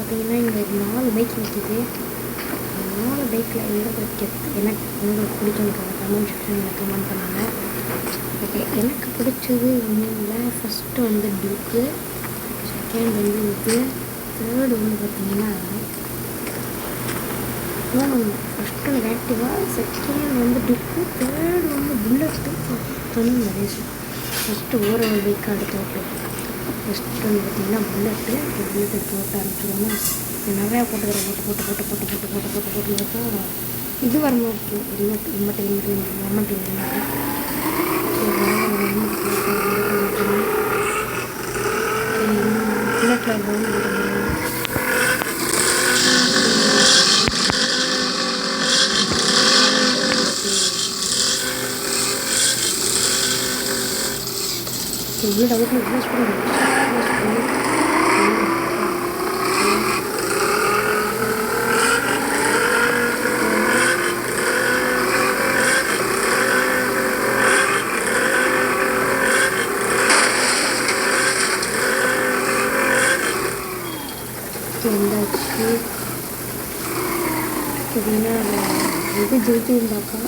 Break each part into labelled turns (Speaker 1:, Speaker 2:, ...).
Speaker 1: பார்த்தீங்கன்னா இங்கே 4 பைக் நிற்கிது. 4 பைக்கில் எந்த பைக் எனக்கு உங்களுக்கு பிடிக்கும்னு கமெண்ட் செக்ஷனில் கமெண்ட் பண்ணுங்கள். ஓகே, எனக்கு பிடிச்சது ஒன்றும் இல்லை. ஃபஸ்ட்டு வந்து டியூக்கு, செகண்ட் வந்து இது, தேர்டு வந்து பார்த்திங்கன்னா ஃபஸ்ட்டு ஆக்டிவா, செகண்ட் வந்து டியூக்கு, தேர்டு வந்து புல்லட்டு. தொண்ணு நிறைய ஃபஸ்ட்டு ஒரு பைக் அடுத்து ஓகே. ஃபஸ்ட்டு வந்து பார்த்திங்கன்னா புல்லட்டு போட்டு ஆரம்பிச்சிடுவோமா. நிறையா போட்டு இது வரும்போது ஹெல்மெட் புல்லட்டில் வீடு அவுட்டு யூஸ் பண்ணுங்க. வந்தாச்சு. பார்த்தீங்கன்னா இது ஜெயிச்சிருந்தாக்கா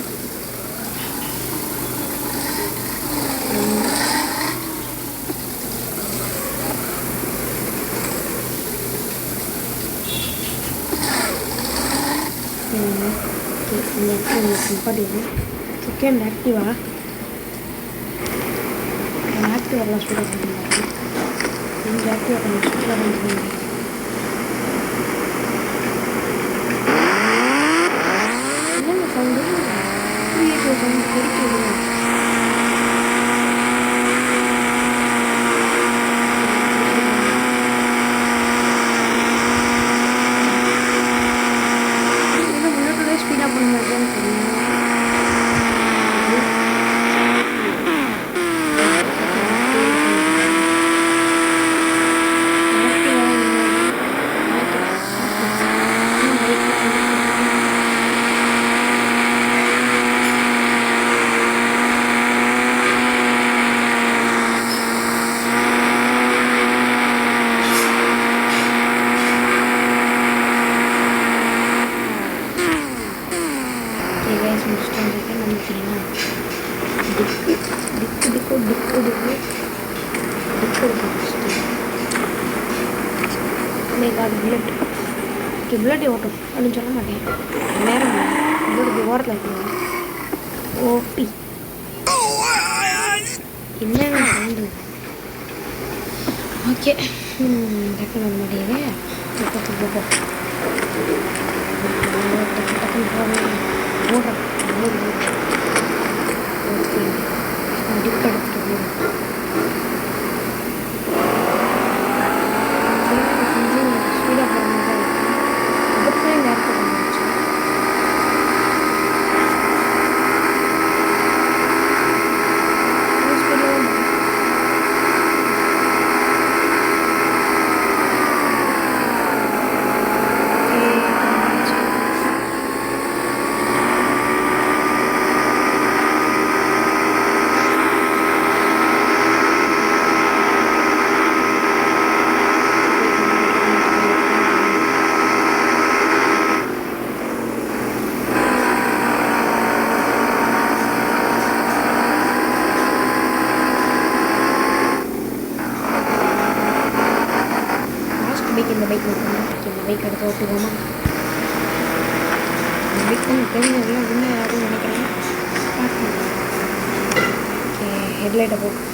Speaker 1: சிம்பாட்டிது. செகண்ட் ஆக்டிவா ஆக்டிவெல்லாம் சூடாக பண்ணிருந்தாங்க. இந்த ஆக்டிவா கொஞ்சம் சூப்பராக பண்ணிருந்தாங்க. என்னங்க சவுண்டு சவுண்டு கிடைக்கிறது. ஸ்பீடாக பண்ணுறதுன்னு தெரியும். புல்லட் ஓகே, புல்லட்டே ஓட்டும் அப்படின்னு சொல்ல மாட்டேன். நேரம் புல்லட் ஓரத்தில் வைக்கணும். ஓபி என்னென்ன சவுண்டு. ஓகே, டக்குன்னு மாட்டேங்குது. டக்குன்னு போகும். டக்குன்னு போகிறேன். ஓடுறேன். ஓகே, டிக் எடுத்துட்டு போகிறேன். இந்த பைக் எடுத்து ஓட்டுவோமா. இந்த பைக் கொஞ்சம் தெரிஞ்சதுலாம் இன்னும் யாரும் நினைக்கிறேன். ஓகே, ஹெட்லைட்டை போட்டு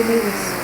Speaker 1: பை பை.